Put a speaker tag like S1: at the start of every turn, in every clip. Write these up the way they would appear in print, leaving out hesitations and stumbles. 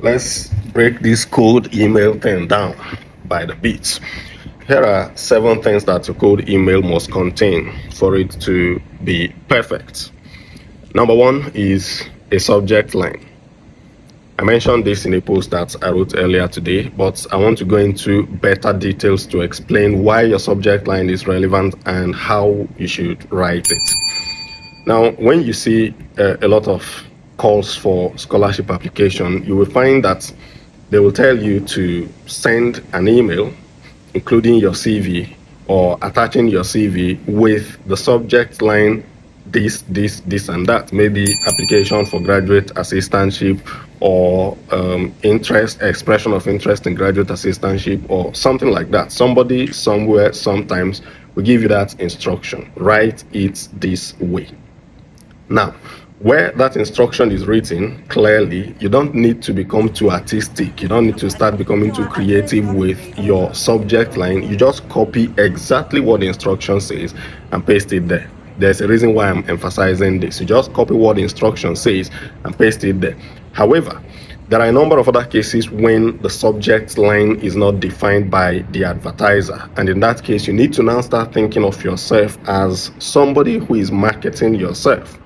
S1: let's break this cold email thing down by the bits. Here are 7 things that a cold email must contain for it to be perfect. Number 1 is a subject line. I mentioned this in a post that I wrote earlier today, but I want to go into better details to explain why your subject line is relevant and how you should write it. Now, when you see a lot of calls for scholarship application, you will find that they will tell you to send an email including your CV or attaching your CV with the subject line this, and that. Maybe application for graduate assistantship or expression of interest in graduate assistantship or something like that. Somebody somewhere sometimes will give you that instruction. Write it this way. Now, where that instruction is written clearly, you don't need to become too artistic. You don't need to start becoming too creative with your subject line. You just copy exactly what the instruction says and paste it there. There's a reason why I'm emphasizing this. You just copy what the instruction says and paste it there. However, there are a number of other cases when the subject line is not defined by the advertiser. And in that case, you need to now start thinking of yourself as somebody who is marketing yourself.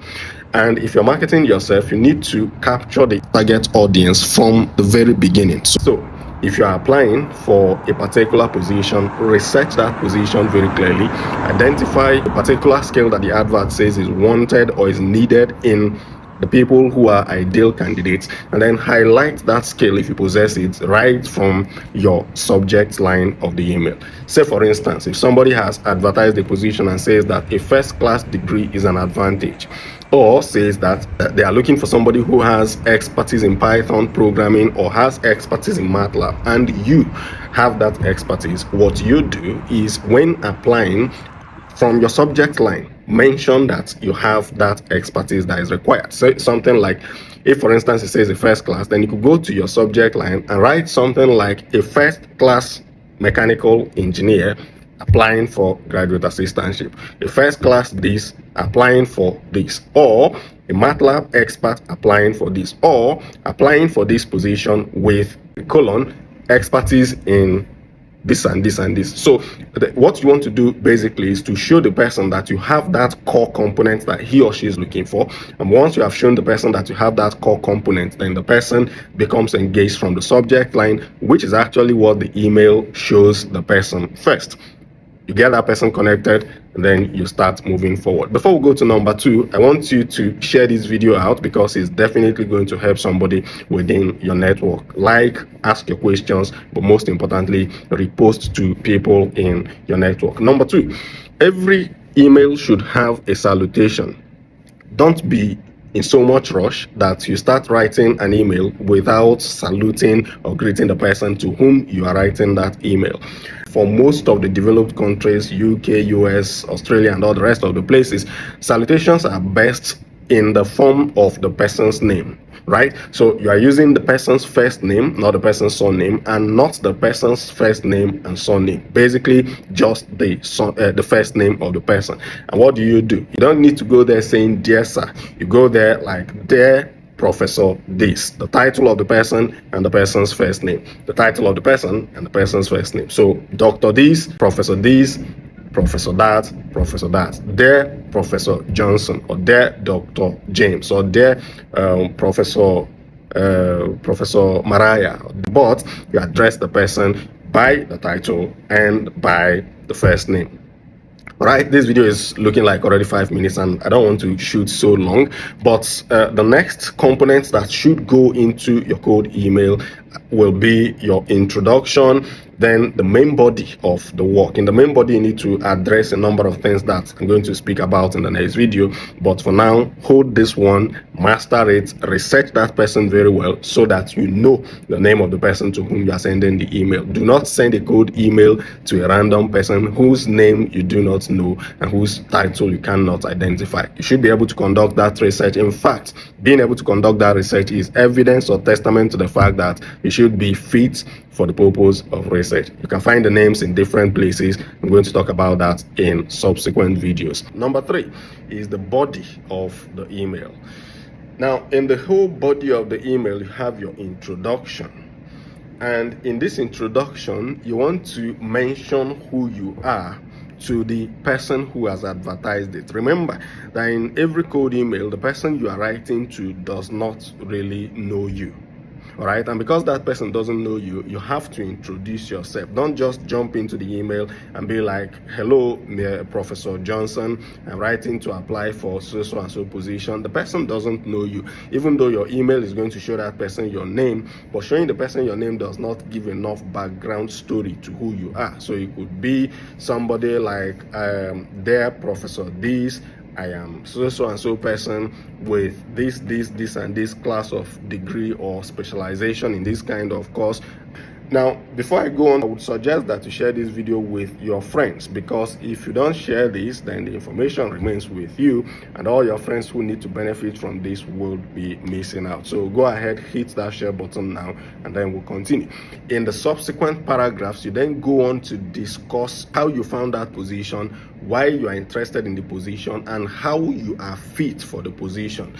S1: And if you're marketing yourself, you need to capture the target audience from the very beginning. So if you are applying for a particular position, research that position very clearly. Identify a particular skill that the advert says is wanted or is needed in the people who are ideal candidates, and then highlight that skill if you possess it right from your subject line of the email. Say for instance, if somebody has advertised a position and says that a first-class degree is an advantage, or says that they are looking for somebody who has expertise in Python programming or has expertise in MATLAB, and you have that expertise, what you do is when applying from your subject line, mention that you have that expertise that is required. So something like, if for instance it says a first class, then you could go to your subject line and write something like a first class mechanical engineer applying for graduate assistantship, a first class this applying for this, or a MATLAB expert applying for this, or applying for this position with expertise in this and this and this. So what you want to do basically is to show the person that you have that core component that he or she is looking for. And once you have shown the person that you have that core component, then the person becomes engaged from the subject line, which is actually what the email shows the person first. You get that person connected, and then you start moving forward. Before we go to number 2, I want you to share this video out because it's definitely going to help somebody within your network. Like, ask your questions, but most importantly, repost to people in your network. Number 2, every email should have a salutation. Don't be in so much rush that you start writing an email without saluting or greeting the person to whom you are writing that email. For most of the developed countries, UK, US, Australia, and all the rest of the places, salutations are best in the form of the person's name, right? So you are using the person's first name, not the person's surname, and not the person's first name and surname. Basically, just the first name of the person. And what do? You don't need to go there saying dear sir. You go there like dear Professor this, the title of the person and the person's first name, the title of the person and the person's first name. So Dr. this, Professor that, dear Professor Johnson, or dear Dr. James, or dear Professor Mariah. But you address the person by the title and by the first name. All right, this video is looking like already 5 minutes and I don't want to shoot so long, but the next components that should go into your cold email will be your introduction, then the main body of the work. In the main body, you need to address a number of things that I'm going to speak about in the next video, but for now, hold this one, master it, research that person very well so that you know the name of the person to whom you are sending the email. Do not send a cold email to a random person whose name you do not know and whose title you cannot identify. You should be able to conduct that research. In fact, being able to conduct that research is evidence or testament to the fact that you should be fit for the purpose of research. You can find the names in different places. I'm going to talk about that in subsequent videos. Number 3 is the body of the email. Now, in the whole body of the email, you have your introduction. And in this introduction, you want to mention who you are to the person who has advertised it. Remember that in every cold email, the person you are writing to does not really know you. All right, and because that person doesn't know you, you have to introduce yourself. Don't just jump into the email and be like, hello, Professor Johnson, I'm writing to apply for so and so position. The person doesn't know you, even though your email is going to show that person your name, but showing the person your name does not give enough background story to who you are. So it could be somebody like, dear Professor this, I am so and so person with this and this class of degree or specialization in this kind of course. Now, before I go on, I would suggest that you share this video with your friends, because if you don't share this, then the information remains with you and all your friends who need to benefit from this will be missing out. So go ahead, hit that share button now, and then we'll continue. In the subsequent paragraphs, you then go on to discuss how you found that position, why you are interested in the position, and how you are fit for the position.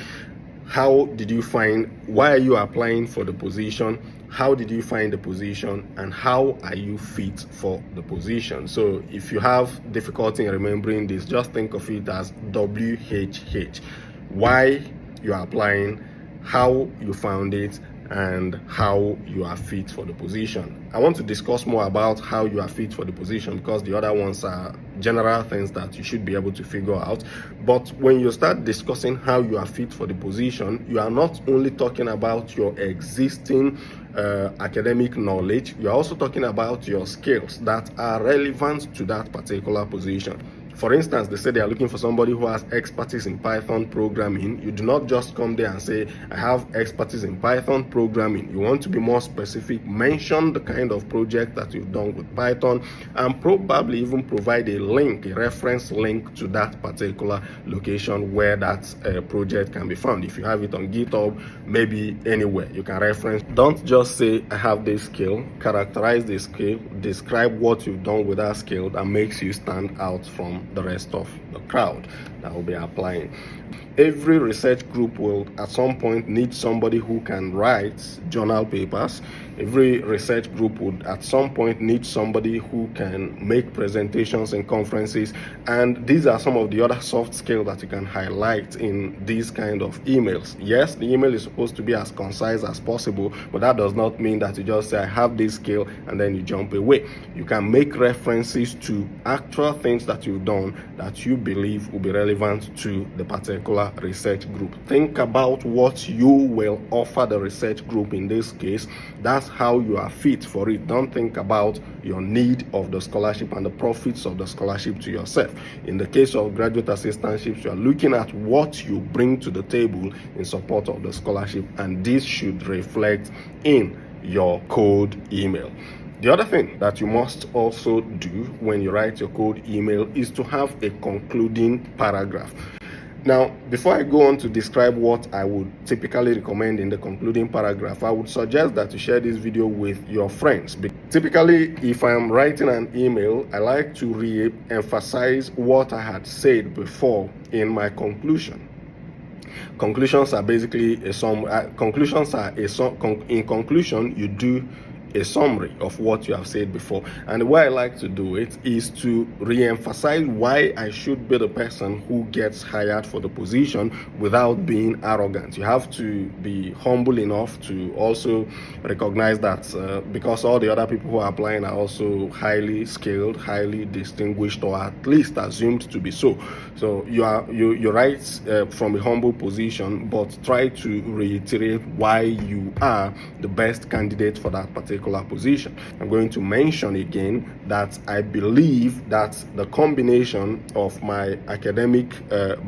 S1: How did you find, why are you applying for the position? How did you find the position? And how are you fit for the position? So if you have difficulty in remembering this, just think of it as WHH. Why you are applying, how you found it, and how you are fit for the position. I want to discuss more about how you are fit for the position, because the other ones are general things that you should be able to figure out. But when you start discussing how you are fit for the position, you are not only talking about your existing academic knowledge, you are also talking about your skills that are relevant to that particular position. For instance, they say they are looking for somebody who has expertise in Python programming. You do not just come there and say, I have expertise in Python programming. You want to be more specific, mention the kind of project that you've done with Python, and probably even provide a link, a reference link to that particular location where that project can be found. If you have it on GitHub, maybe anywhere, you can reference. Don't just say, I have this skill. Characterize this skill, describe what you've done with that skill that makes you stand out from the rest of the crowd that will be applying. Every research group will at some point need somebody who can write journal papers. Every research group would at some point need somebody who can make presentations and conferences. And these are some of the other soft skills that you can highlight in these kind of emails. Yes, the email is supposed to be as concise as possible, but that does not mean that you just say, I have this skill, and then you jump away. You can make references to actual things that you've done that you believe will be relevant to the particular research group. Think about what you will offer the research group in this case. That's how you are fit for it. Don't think about your need of the scholarship and the profits of the scholarship to yourself. In the case of graduate assistantships, you are looking at what you bring to the table in support of the scholarship, and this should reflect in your cold email. The other thing that you must also do when you write your cold email is to have a concluding paragraph. Now, before I go on to describe what I would typically recommend in the concluding paragraph, I would suggest that you share this video with your friends. Typically, if I'm writing an email, I like to re-emphasize what I had said before in my conclusion. Conclusions are basically a sum. In conclusion, you do a summary of what you have said before. And the way I like to do it is to re-emphasize why I should be the person who gets hired for the position without being arrogant. You have to be humble enough to also recognize that because all the other people who are applying are also highly skilled, highly distinguished, or at least assumed to be so. So you write from a humble position, but try to reiterate why you are the best candidate for that particular position. I'm going to mention again that I believe that the combination of my academic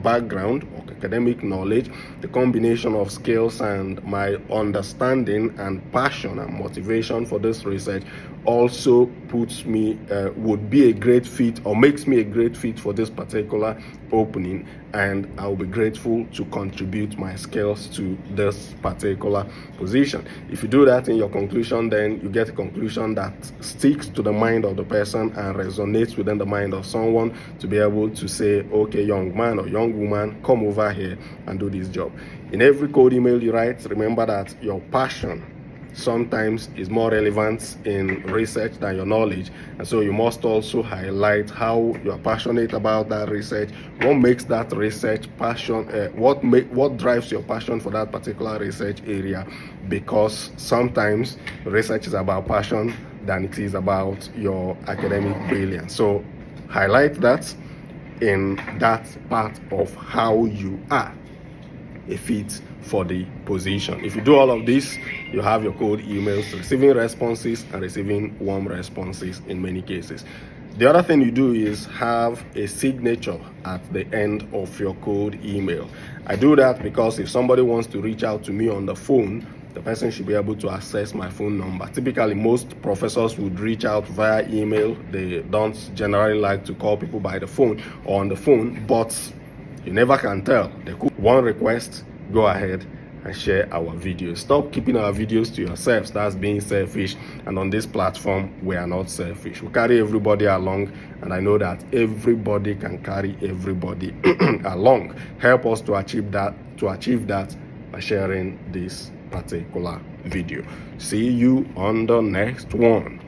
S1: background or academic knowledge, the combination of skills, and my understanding and passion and motivation for this research also puts me would be a great fit, or makes me a great fit for this particular opening. and I'll be grateful to contribute my skills to this particular position. If you do that in your conclusion, then you get a conclusion that sticks to the mind of the person and resonates within the mind of someone to be able to say, okay, young man or young woman, come over here and do this job. In every cold email you write, remember that your passion sometimes is more relevant in research than your knowledge, and so you must also highlight how you are passionate about that research, what makes that research passion, what drives your passion for that particular research area, because sometimes research is about passion than it is about your academic brilliance. So highlight that in that part of how you are a fit for the position. If you do all of this, you have your cold emails receiving responses and receiving warm responses in many cases. The other thing you do is have a signature at the end of your cold email. I do that because if somebody wants to reach out to me on the phone, the person should be able to access my phone number. Typically, most professors would reach out via email. They don't generally like to call people by the phone or on the phone, but you never can tell. They could one request, go ahead and share our videos. Stop keeping our videos to yourselves. That's being selfish. And on this platform, we are not selfish. We carry everybody along, and I know that everybody can carry everybody along. Help us to achieve that by sharing this particular video. See you on the next one.